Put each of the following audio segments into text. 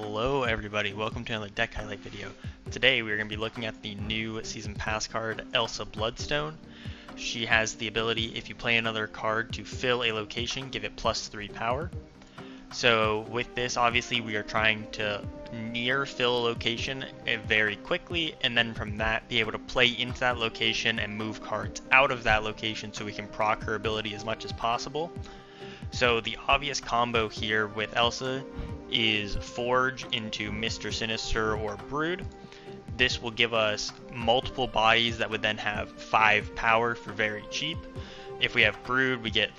Hello everybody, welcome to another deck highlight video. Today we are going to be looking at the new season pass card, Elsa Bloodstone. She has the ability, if you play another card, to fill a location, give it +3 power. So with this, obviously we are trying to near fill a location very quickly, and then from that be able to play into that location and move cards out of that location so we can proc her ability as much as possible. So the obvious combo here with Elsa is Forge into Mr. Sinister or Brood. This will give us multiple bodies that would then have 5 power for very cheap. If we have Brood, we get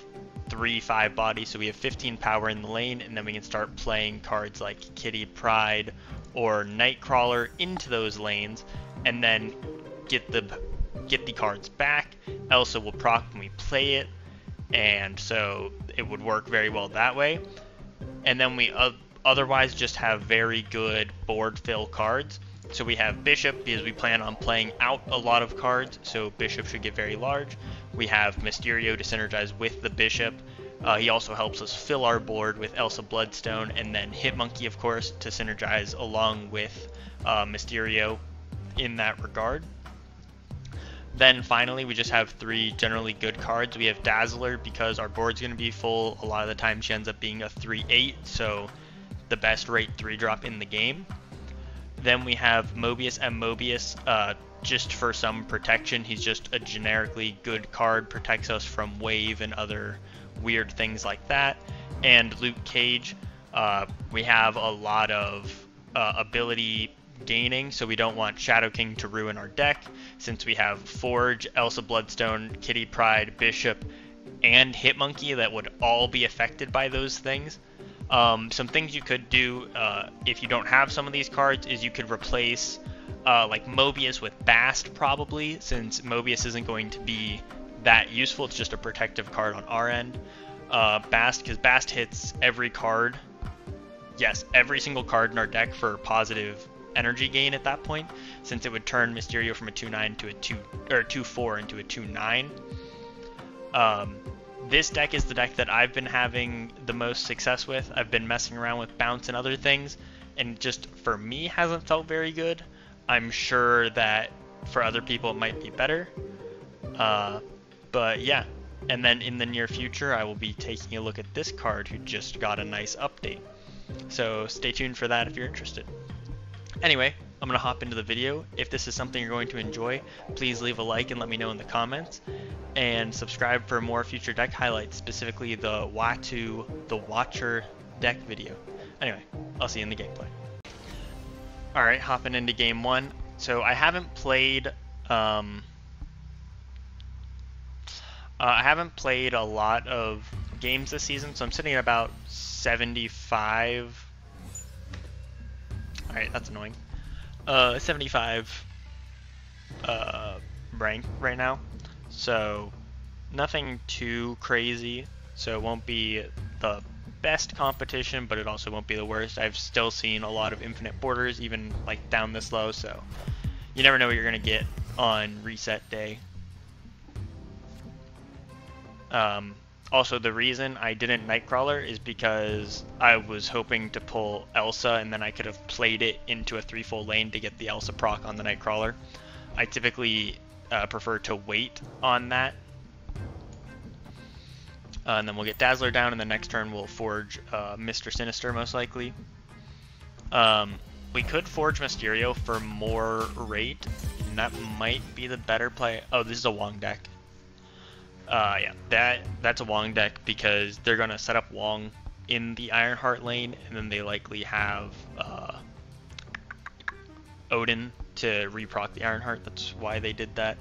3/5 bodies, so we have 15 power in the lane, and then we can start playing cards like Kitty Pryde or Nightcrawler into those lanes, and then get the cards back. Elsa will proc when we play it, and so it would work very well that way. And then we otherwise just have very good board fill cards. So we have Bishop because we plan on playing out a lot of cards, so Bishop should get very large. We have Mysterio to synergize with the Bishop. He also helps us fill our board with Elsa Bloodstone, and then Hitmonkey, of course, to synergize along with Mysterio in that regard. Then finally, we just have 3 generally good cards. We have Dazzler because our board's going to be full. A lot of the time she ends up being a 3/8, so the best rate 3-drop in the game. Then we have Mobius and Mobius just for some protection. He's just a generically good card, protects us from wave and other weird things like that. And Luke Cage, we have a lot of ability gaining, so we don't want Shadow King to ruin our deck, since we have Forge, Elsa Bloodstone, Kitty Pryde, Bishop, and Hitmonkey that would all be affected by those things. Some things you could do if you don't have some of these cards is you could replace like Mobius with Bast, probably, since Mobius isn't going to be that useful. It's just a protective card on our end. Bast, because Bast hits every card, yes, every single card in our deck for positive energy gain at that point, since it would turn Mysterio from a 2/9 to a 2/4 into a 2/9. This deck is the deck that I've been having the most success with. I've been messing around with bounce and other things, and just for me hasn't felt very good. I'm sure that for other people it might be better, but yeah. And then in the near future I will be taking a look at this card who just got a nice update, so stay tuned for that if you're interested. Anyway, I'm going to hop into the video. If this is something you're going to enjoy, please leave a like and let me know in the comments. And subscribe for more future deck highlights, specifically the Watcher deck video. Anyway, I'll see you in the gameplay. Alright, hopping into game 1. So I haven't played a lot of games this season, so I'm sitting at about 75. Alright, that's annoying. 75 rank right now, so nothing too crazy, so it won't be the best competition, but it also won't be the worst. I've still seen a lot of infinite borders, even like down this low, so you never know what you're gonna get on reset day. Also, the reason I didn't Nightcrawler is because I was hoping to pull Elsa, and then I could have played it into a 3-full lane to get the Elsa proc on the Nightcrawler. I typically prefer to wait on that. And then we'll get Dazzler down, and the next turn we'll Forge Mr. Sinister, most likely. We could Forge Mysterio for more rate, and that might be the better play. Oh, this is a Wong deck. Yeah, that's a Wong deck because they're gonna set up Wong in the Ironheart lane, and then they likely have Odin to reproc the Ironheart. That's why they did that.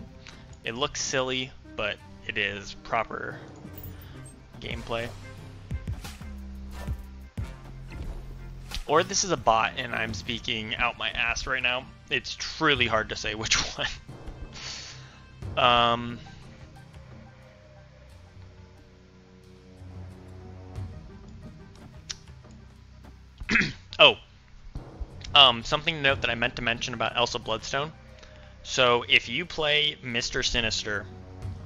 It looks silly, but it is proper gameplay. Or this is a bot, and I'm speaking out my ass right now. It's truly hard to say which one. Something to note that I meant to mention about Elsa Bloodstone. So if you play Mr. Sinister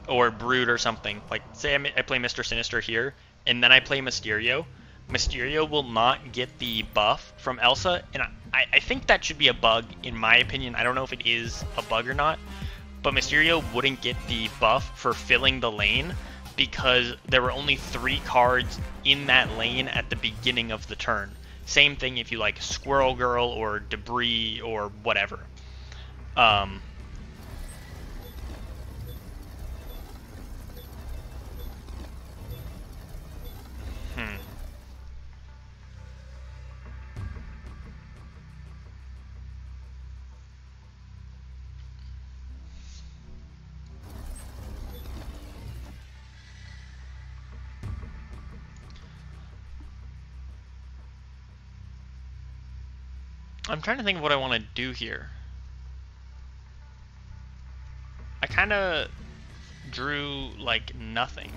or Brood or something, like say I play Mr. Sinister here, and then I play Mysterio, Mysterio will not get the buff from Elsa, and I think that should be a bug, in my opinion. I don't know if it is a bug or not, but Mysterio wouldn't get the buff for filling the lane because there were only 3 cards in that lane at the beginning of the turn. Same thing if you like Squirrel Girl or Debris or whatever. Hmm. I'm trying to think of what I want to do here. I kind of drew like nothing.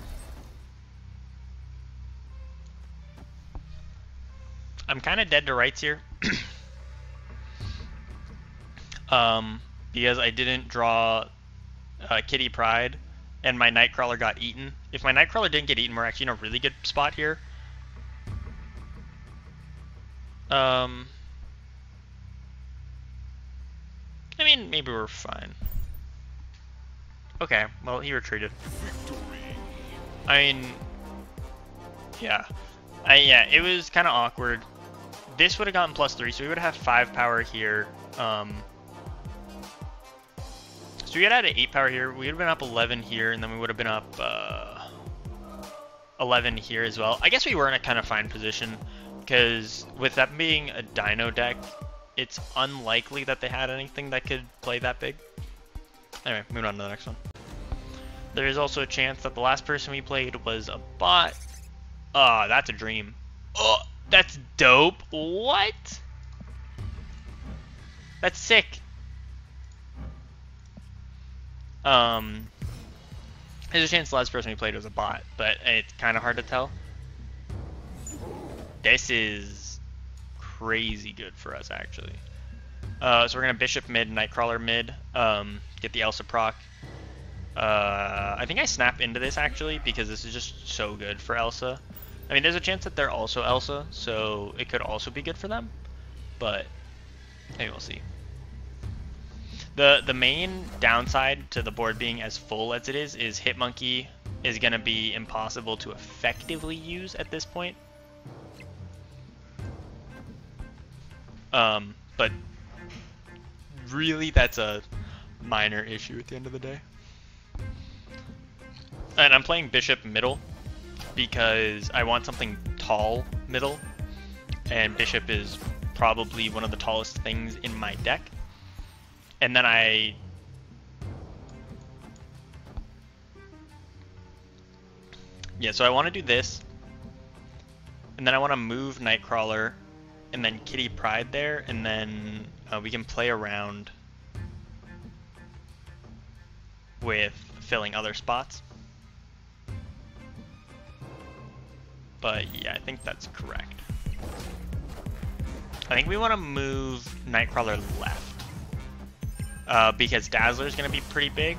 I'm kind of dead to rights here. Because I didn't draw Kitty Pryde and my Nightcrawler got eaten. If my Nightcrawler didn't get eaten, we're actually in a really good spot here. I mean, maybe we're fine. Okay, well, he retreated. I mean, yeah. Yeah, it was kind of awkward. This would have gotten +3, so we would have 5 power here. So we had 8 power here. We would have been up 11 here, and then we would have been up 11 here as well. I guess we were in a kind of fine position, because with that being a Dino deck, it's unlikely that they had anything that could play that big. Anyway, moving on to the next one. There is also a chance that the last person we played was a bot. Oh, that's a dream. Oh, that's dope. What? That's sick. There's a chance the last person we played was a bot, but it's kind of hard to tell. This is crazy good for us, actually. So we're gonna Bishop mid, Nightcrawler mid, get the Elsa proc. I think I snap into this actually because this is just so good for Elsa. I mean, there's a chance that they're also Elsa, so it could also be good for them, but maybe we'll see. The main downside to the board being as full as it is Hitmonkey is going to be impossible to effectively use at this point. But really that's a minor issue at the end of the day. And I'm playing Bishop middle because I want something tall middle, and Bishop is probably one of the tallest things in my deck. And then so I want to do this, and then I want to move Nightcrawler, and then Kitty Pryde there, and then we can play around with filling other spots. But yeah, I think that's correct. I think we want to move Nightcrawler left. Because Dazzler is going to be pretty big.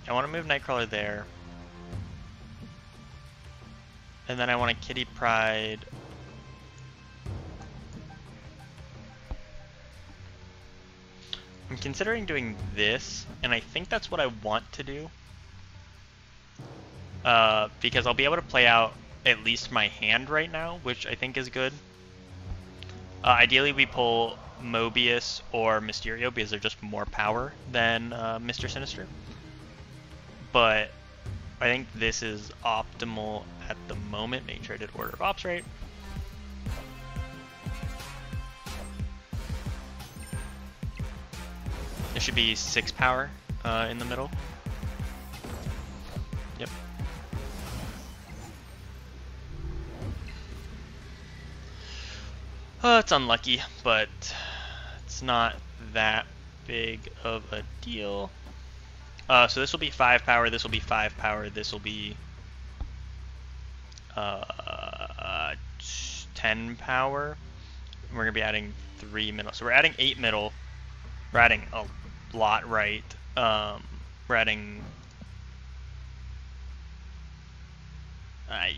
I want to move Nightcrawler there. And then I want a Kitty Pryde. I'm considering doing this, and I think that's what I want to do. Because I'll be able to play out at least my hand right now, which I think is good. Ideally, we pull Mobius or Mysterio because they're just more power than Mr. Sinister. But I think this is optimal at the moment. Make sure I did Order of Ops right. There should be 6 power in the middle. Yep. It's unlucky, but it's not that big of a deal. So this will be 5 power, this will be 5 power, this will be 10 power. And we're gonna be adding 3 middle. So we're adding 8 middle. We're adding a lot right. We're adding.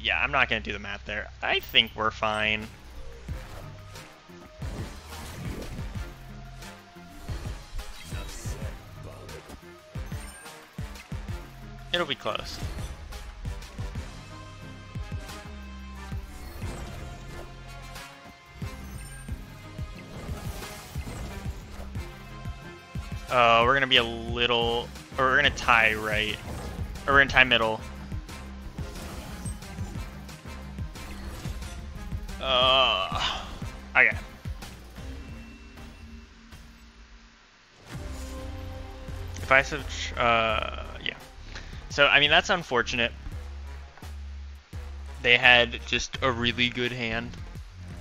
Yeah, I'm not gonna do the math there. I think we're fine. It'll be close. We're gonna be a little, or we're gonna tie right, or we're gonna tie middle. Okay. If I switch, yeah. So, I mean, that's unfortunate. They had just a really good hand.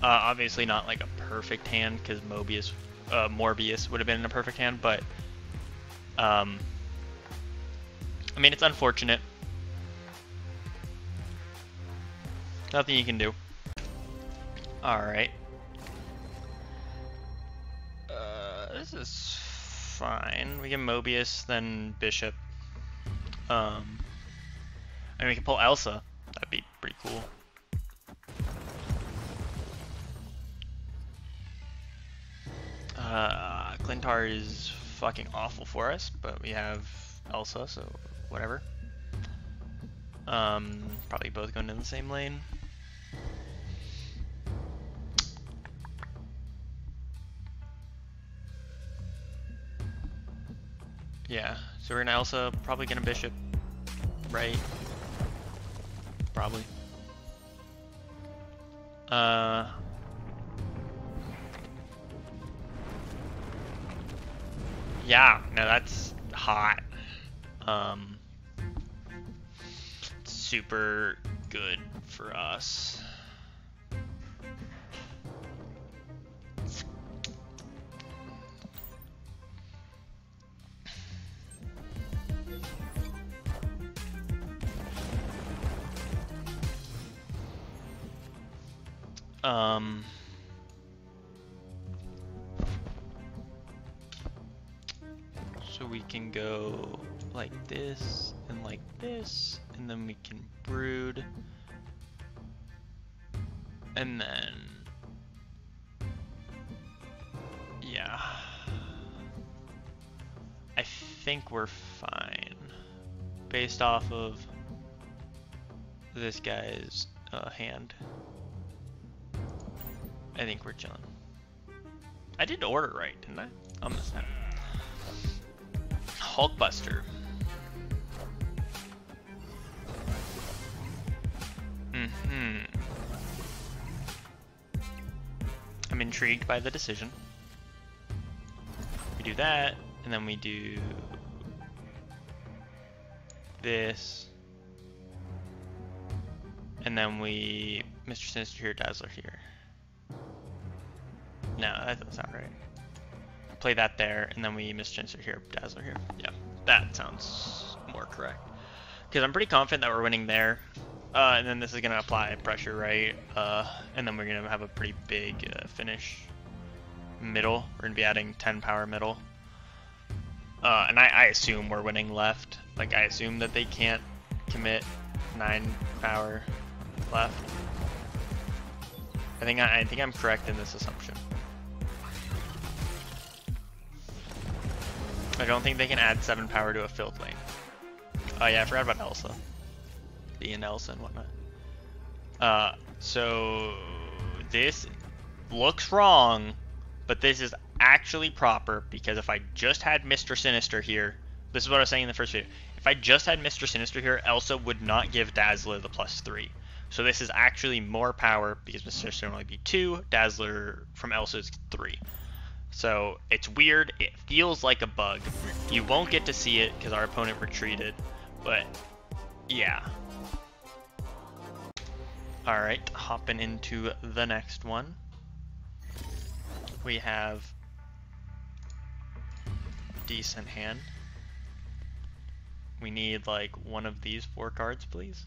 Obviously not like a perfect hand, because Morbius would have been a perfect hand, but, I mean, it's unfortunate. Nothing you can do. Alright. This is fine. We get Mobius, then Bishop. And we can pull Elsa. That'd be pretty cool. Clintar is fucking awful for us, but we have Elsa, so whatever. Probably both going in the same lane. Yeah, so we're gonna Elsa, probably gonna Bishop, right? Probably. Yeah, no, that's hot. Super good for us. So we can go like this, and then we can brood, and then, yeah, I think we're fine, based off of this guy's hand. I think we're chilling. I did order right, didn't I? I'll miss that. Hulkbuster. I'm intrigued by the decision. We do that, and then we do this, and then we Mr. Sinister here, Dazzler here. No, that doesn't sound right. Play that there, and then we Mr. Sinister here, Dazzler here. Yeah, that sounds more correct. Because I'm pretty confident that we're winning there. And then this is going to apply pressure, right? And then we're going to have a pretty big finish middle. We're going to be adding 10 power middle. And I assume we're winning left. Like, I assume that they can't commit 9 power left. I think I'm correct in this assumption. I don't think they can add 7 power to a filled lane. Oh yeah, I forgot about Elsa. Being Elsa and whatnot. So this looks wrong, but this is actually proper, because if I just had Mr. Sinister here, this is what I was saying in the first video. If I just had Mr. Sinister here, Elsa would not give Dazzler the +3. So this is actually more power, because Mr. Sinister would only be 2, Dazzler from Elsa is 3. So it's weird, it feels like a bug. You won't get to see it because our opponent retreated, but yeah. Alright, hopping into the next one. We have decent hand. We need like one of these 4 cards, please.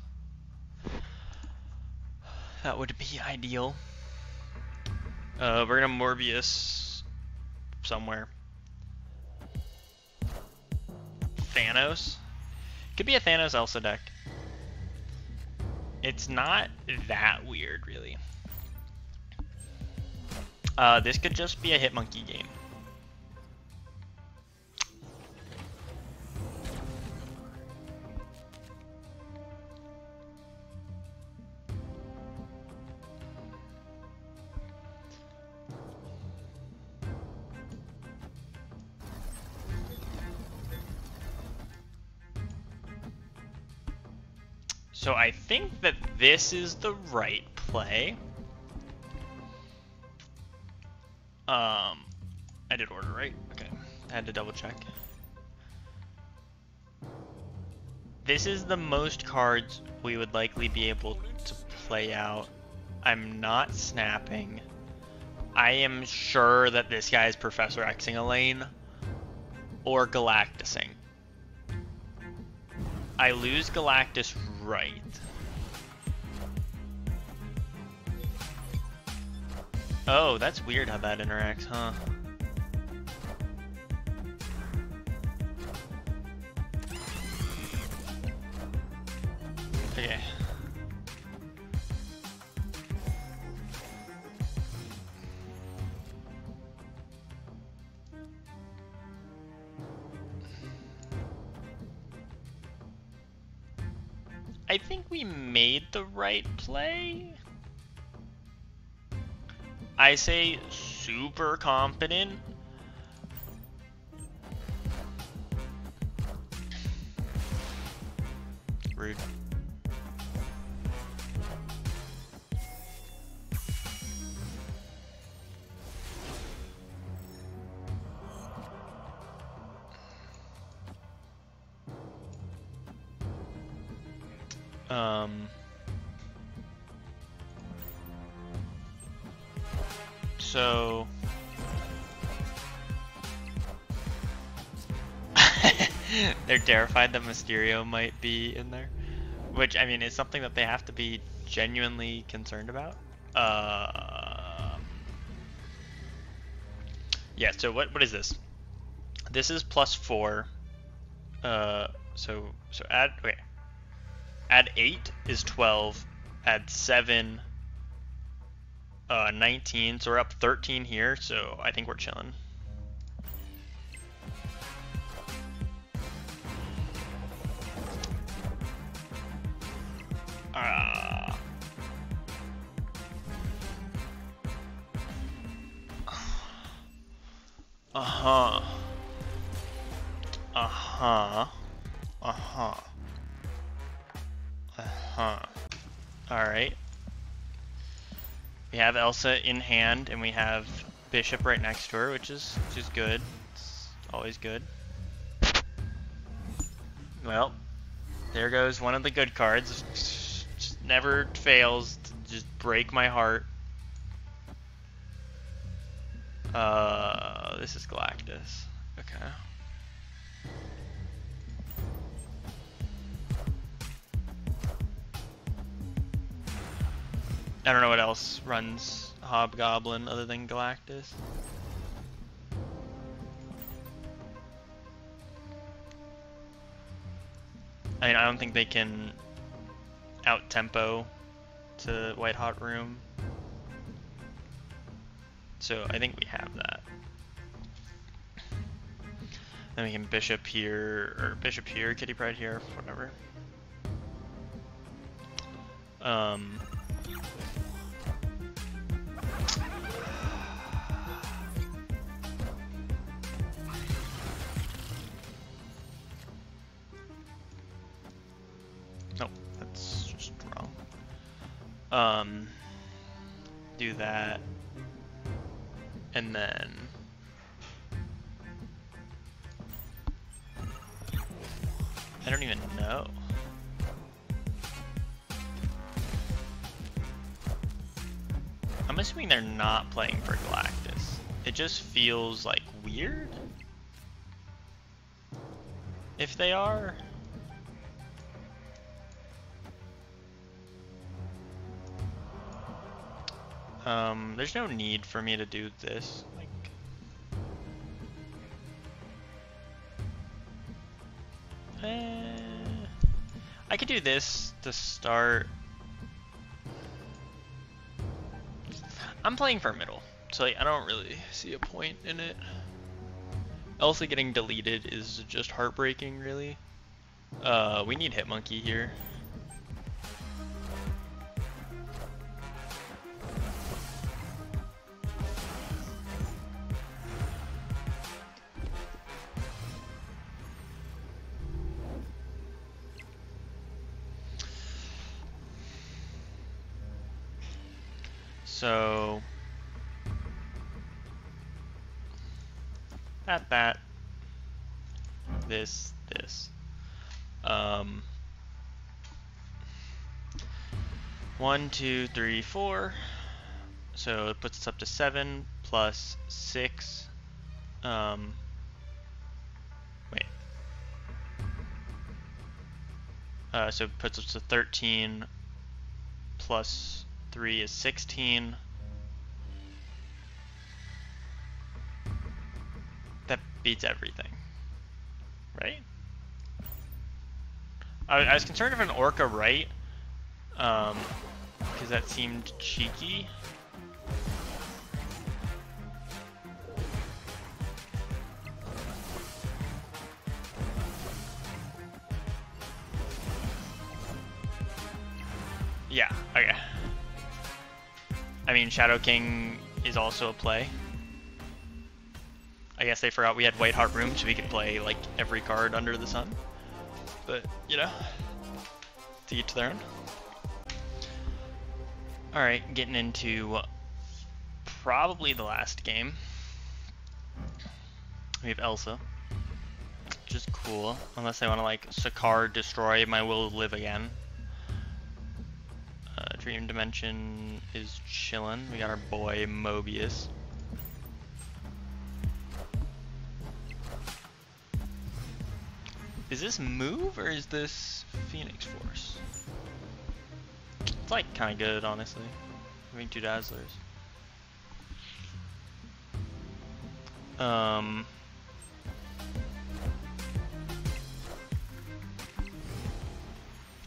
That would be ideal. We're gonna Morbius somewhere. Thanos. Could be a Thanos Elsa deck. It's not that weird, really. This could just be a Hitmonkey game. So I think that this is the right play. I did order right. Okay, I had to double check. This is the most cards we would likely be able to play out. I'm not snapping. I am sure that this guy is Professor Xing a lane or Galactusing. I lose Galactus right. Oh, that's weird how that interacts, huh? Okay. I think we made the right play. I say super confident. Rude. So they're terrified that Mysterio might be in there, which I mean is something that they have to be genuinely concerned about. Yeah. So what is this? This is +4. So add okay. Add 8 is 12. Add 7. 19, so we're up 13 here, so I think we're chilling. Uh-huh. Uh-huh. Alright. We have Elsa in hand, and we have Bishop right next to her, which is good. It's always good. Well, there goes one of the good cards. Just never fails to just break my heart. This is Galactus. Okay. I don't know what else runs Hobgoblin other than Galactus. I mean, I don't think they can out-tempo to White Hot Room. So I think we have that. Then we can Bishop here, or Bishop here, Kitty Pryde here, whatever. Nope, that's just wrong. Do that, and then I don't even know. I'm assuming they're not playing for Galactus. It just feels like weird if they are. There's no need for me to do this. Like, I could do this to start. I'm playing for middle, so like, I don't really see a point in it. Elsa getting deleted is just heartbreaking, really. We need Hitmonkey here. So that this 1 2 3 4, so it puts us up to 7 plus 6. So it puts us to 13 plus 3 is 16. That beats everything, right? I was concerned if an Orca right, because that seemed cheeky. Yeah, okay. I mean, Shadow King is also a play. I guess they forgot we had White Heart Room, so we could play like every card under the sun. But, you know, to each their own. Alright, getting into probably the last game. We have Elsa, which is cool, unless they want to like Sakar destroy my will live again. Dream Dimension is chillin'. We got our boy Mobius. Is this move or is this Phoenix Force? It's like kind of good, honestly. Having 2 Dazzlers.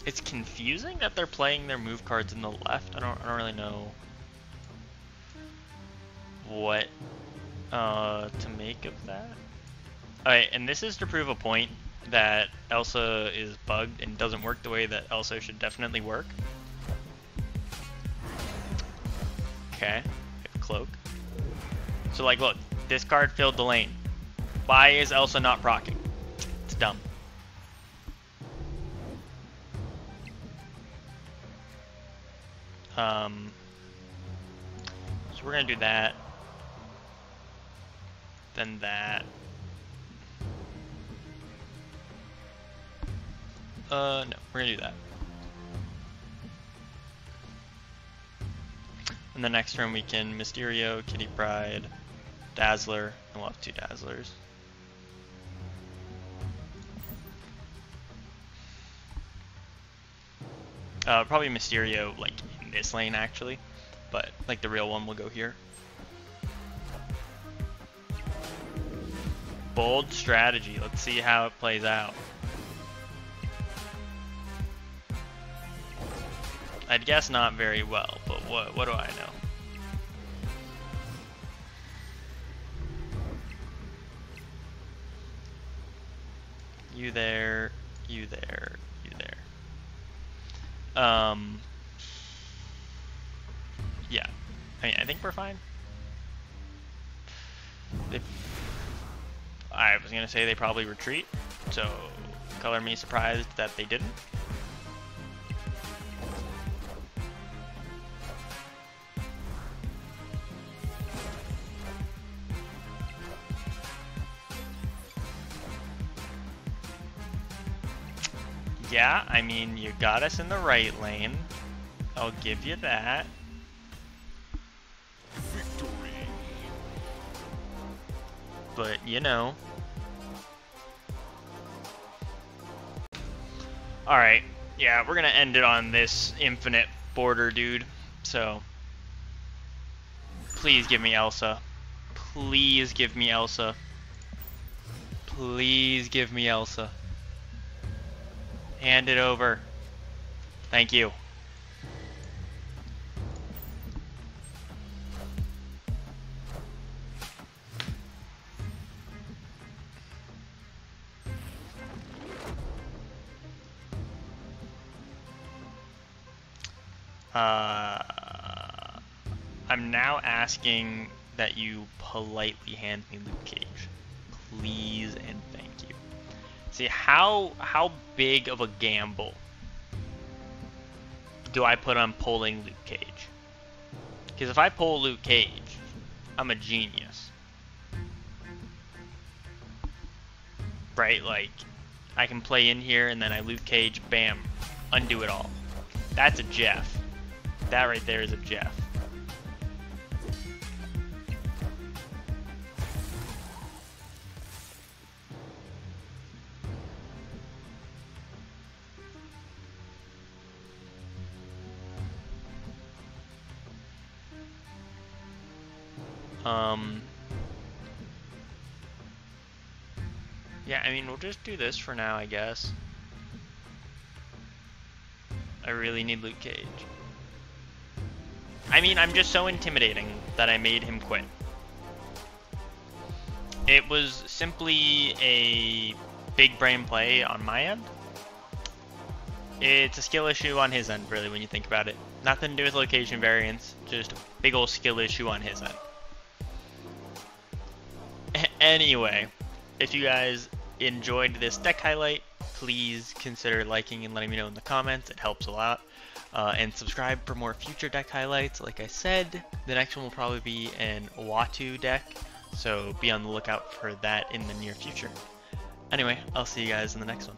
It's confusing that they're playing their move cards in the left. I don't really know what to make of that. Alright, and this is to prove a point that Elsa is bugged and doesn't work the way that Elsa should definitely work. Okay, Cloak. So like, look, this card filled the lane. Why is Elsa not proccing? It's dumb. So we're gonna do that, then that. No, we're gonna do that. And the next turn we can Mysterio, Kitty Pryde, Dazzler, and we'll have 2 Dazzlers. Probably Mysterio, like, in this lane, actually. But, like, the real one will go here. Bold strategy. Let's see how it plays out. I'd guess not very well, but what do I know? You there, you there, you there. Yeah. I mean, I think we're fine. I was gonna say they probably retreat, so color me surprised that they didn't. Yeah, I mean, you got us in the right lane. I'll give you that. Victory. But, you know. Alright, yeah, we're gonna end it on this infinite border, dude. So, Please give me Elsa. Please give me Elsa. Please give me Elsa. Hand it over. Thank you. I'm now asking that you politely hand me Luke Cage. Please and thank you. See, how big of a gamble do I put on pulling Luke Cage? Because if I pull Luke Cage, I'm a genius. Right? Like, I can play in here and then I Luke Cage, bam, undo it all. That's a Jeff. That right there is a Jeff. Yeah, I mean, we'll just do this for now, I guess. I really need Luke Cage. I mean, I'm just so intimidating that I made him quit. It was simply a big brain play on my end. It's a skill issue on his end, really, when you think about it. Nothing to do with location variance, just a big old skill issue on his end. Anyway, if you guys enjoyed this deck highlight, please consider liking and letting me know in the comments. It helps a lot. And subscribe for more future deck highlights. Like I said, the next one will probably be an Watu deck, so be on the lookout for that in the near future. Anyway, I'll see you guys in the next one.